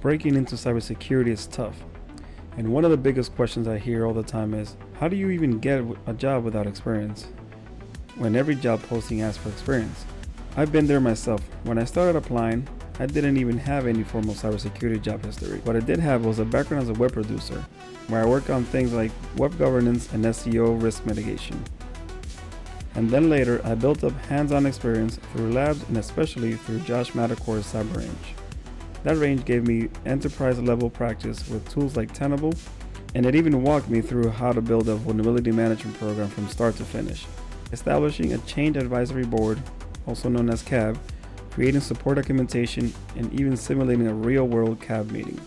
Breaking into cybersecurity is tough, and one of the biggest questions I hear all the time is, how do you even get a job without experience? When every job posting asks for experience. I've been there myself. When I started applying, I didn't even have any formal cybersecurity job history. What I did have was a background as a web producer, where I worked on things like web governance and SEO risk mitigation. And then later, I built up hands-on experience through labs and especially through Josh Matacor's cyber range. That range gave me enterprise-level practice with tools like Tenable, and it even walked me through how to build a vulnerability management program from start to finish, establishing a change advisory board, also known as CAB, creating support documentation, and even simulating a real-world CAB meeting.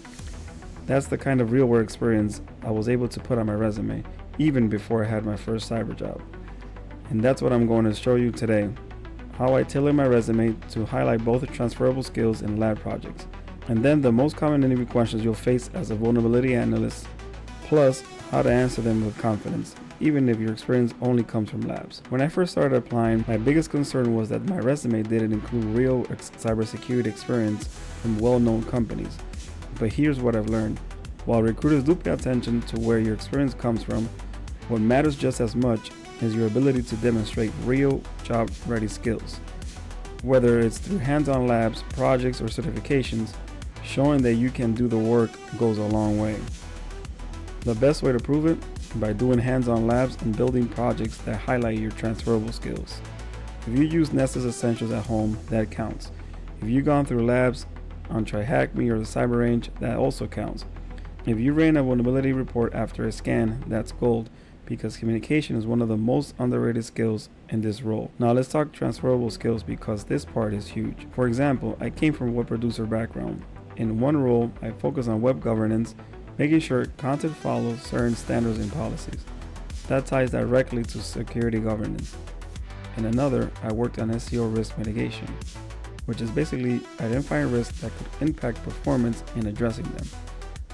That's the kind of real-world experience I was able to put on my resume, even before I had my first cyber job. And that's what I'm going to show you today, how I tailor my resume to highlight both the transferable skills and lab projects, and then the most common interview questions you'll face as a vulnerability analyst, plus how to answer them with confidence, even if your experience only comes from labs. When I first started applying, my biggest concern was that my resume didn't include real cybersecurity experience from well-known companies. But here's what I've learned. While recruiters do pay attention to where your experience comes from, what matters just as much is your ability to demonstrate real job-ready skills. Whether it's through hands-on labs, projects, or certifications, showing that you can do the work goes a long way. The best way to prove it? By doing hands-on labs and building projects that highlight your transferable skills. If you use Nessus Essentials at home, that counts. If you've gone through labs on TryHackMe or the Cyber Range, that also counts. If you ran a vulnerability report after a scan, that's gold, because communication is one of the most underrated skills in this role. Now let's talk transferable skills because this part is huge. For example, I came from a web producer background. In one role, I focus on web governance, making sure content follows certain standards and policies. That ties directly to security governance. In another, I worked on SEO risk mitigation, which is basically identifying risks that could impact performance and addressing them.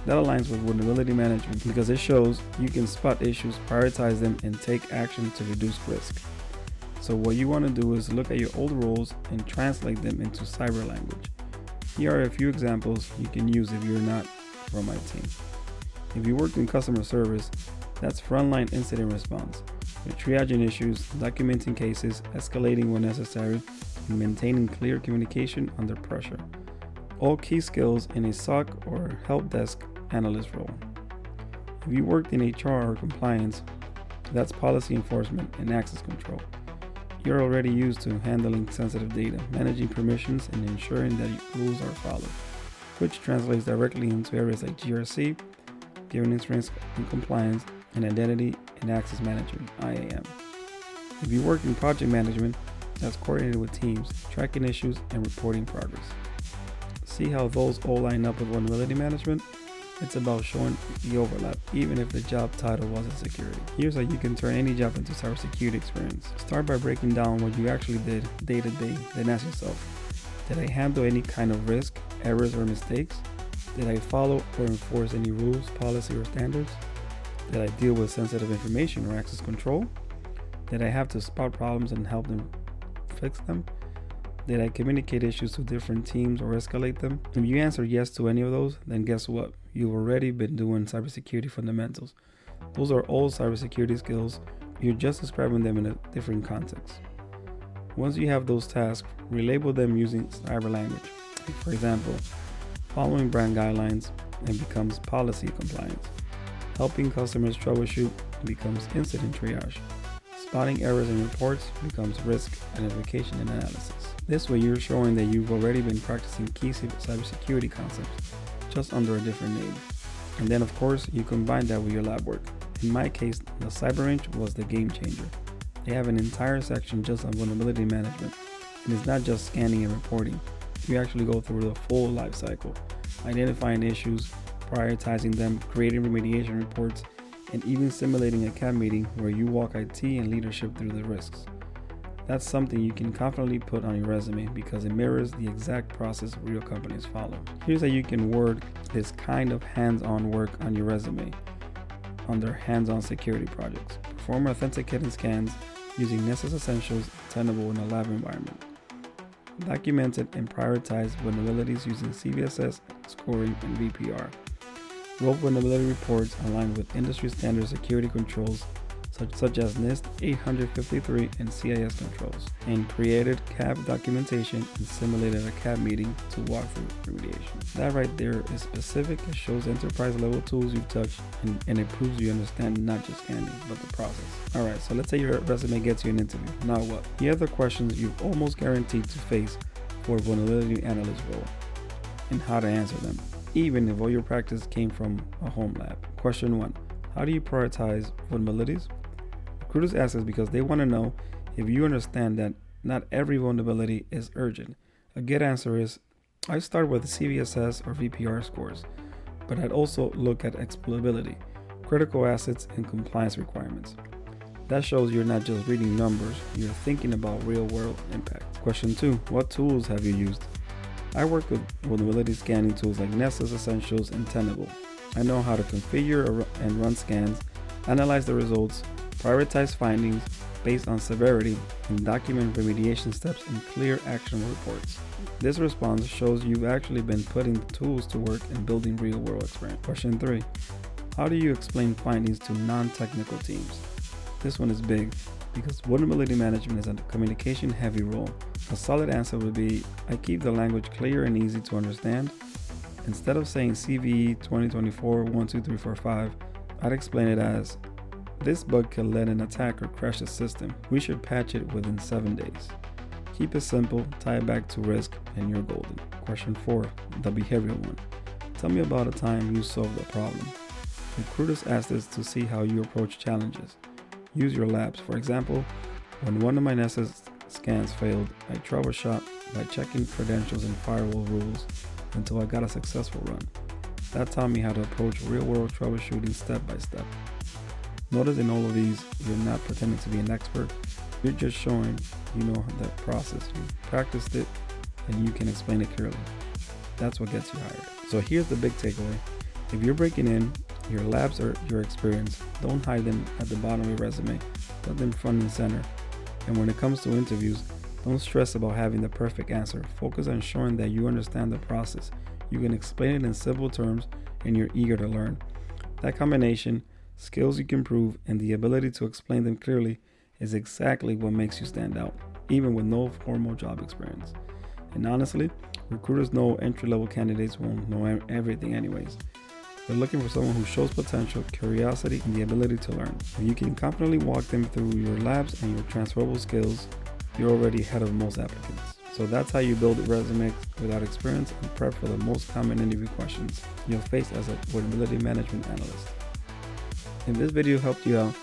That aligns with vulnerability management because it shows you can spot issues, prioritize them, and take action to reduce risk. So what you want to do is look at your old roles and translate them into cyber language. Here are a few examples you can use if you're not from my team. If you worked in customer service, that's frontline incident response, with triaging issues, documenting cases, escalating when necessary, and maintaining clear communication under pressure. All key skills in a SOC or help desk analyst role. If you worked in HR or compliance, that's policy enforcement and access control. You're already used to handling sensitive data, managing permissions, and ensuring that rules are followed, which translates directly into areas like GRC, governance, risk and compliance, and identity and access management, IAM. If you work in project management, that's coordinated with teams, tracking issues, and reporting progress. See how those all line up with vulnerability management? It's about showing the overlap, even if the job title wasn't security. Here's how you can turn any job into cybersecurity experience. Start by breaking down what you actually did day to day, then ask yourself, did I handle any kind of risk, errors, or mistakes? Did I follow or enforce any rules, policy, or standards? Did I deal with sensitive information or access control? Did I have to spot problems and help them fix them? Did I communicate issues to different teams or escalate them? If you answer yes to any of those, then guess what? You've already been doing cybersecurity fundamentals. Those are all cybersecurity skills. You're just describing them in a different context. Once you have those tasks, relabel them using cyber language. For example, following brand guidelines and becomes policy compliance. Helping customers troubleshoot becomes incident triage. Spotting errors in reports becomes risk identification and analysis. This way you're showing that you've already been practicing key cybersecurity concepts, just under a different name. And then of course, you combine that with your lab work. In my case, the Cyber Range was the game changer. They have an entire section just on vulnerability management, and it's not just scanning and reporting. You actually go through the full life cycle, identifying issues, prioritizing them, creating remediation reports, and even simulating a CAB meeting where you walk IT and leadership through the risks. That's something you can confidently put on your resume because it mirrors the exact process real companies follow. Here's how you can word this kind of hands-on work on your resume under hands-on security projects. Perform authenticating scans using Nessus Essentials, Tenable in a lab environment. documented and prioritized vulnerabilities using CVSS, scoring, and VPR. Wrote vulnerability reports aligned with industry standard security controls such as NIST 853 and CIS controls, and created CAB documentation and simulated a CAB meeting to walk through remediation. That right there is specific. It shows enterprise level tools you've touched, and it proves you understand not just scanning, but the process. Alright, so let's say your resume gets you an interview. Now what? Here are the questions you've almost guaranteed to face for a vulnerability analyst role, and how to answer them, even if all your practice came from a home lab. Question 1. How do you prioritize vulnerabilities? Recruiters ask this because they want to know if you understand that not every vulnerability is urgent. A good answer is, I start with CVSS or VPR scores, but I'd also look at exploitability, critical assets, and compliance requirements. That shows you're not just reading numbers, you're thinking about real-world impact. Question 2. What tools have you used? I work with vulnerability scanning tools like Nessus Essentials and Tenable. I know how to configure and run scans, analyze the results, prioritize findings based on severity, and document remediation steps in clear actionable reports. This response shows you've actually been putting the tools to work and building real-world experience. Question 3. How do you explain findings to non-technical teams? This one is big because vulnerability management is a communication-heavy role. A solid answer would be, I keep the language clear and easy to understand. Instead of saying CVE 2024 12345, I'd explain it as, this bug can let an attacker crash the system. We should patch it within 7 days. Keep it simple, tie it back to risk, and you're golden. Question 4, the behavioral one. Tell me about a time you solved a problem. Recruiters ask this to see how you approach challenges. Use your labs. For example, when one of my Nessus scans failed, I troubleshot by checking credentials and firewall rules until I got a successful run. That taught me how to approach real-world troubleshooting step by step. Notice in all of these, you're not pretending to be an expert. You're just showing you know that process. You practiced it and you can explain it clearly. That's what gets you hired. So here's the big takeaway. If you're breaking in, your labs are your experience. Don't hide them at the bottom of your resume. Put them front and center. And when it comes to interviews, don't stress about having the perfect answer. Focus on showing that you understand the process. You can explain it in simple terms and you're eager to learn. That combination, skills you can prove, and the ability to explain them clearly is exactly what makes you stand out, even with no formal job experience. And honestly, recruiters know entry-level candidates won't know everything anyways. They're looking for someone who shows potential, curiosity, and the ability to learn. If you can confidently walk them through your labs and your transferable skills, you're already ahead of most applicants. So that's how you build a resume without experience and prep for the most common interview questions you'll face as a vulnerability management analyst. If this video helped you out,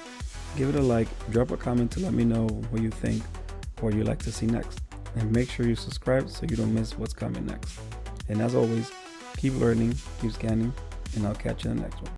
give it a like, drop a comment to let me know what you think or you'd like to see next. And make sure you subscribe so you don't miss what's coming next. And as always, keep learning, keep scanning, and I'll catch you in the next one.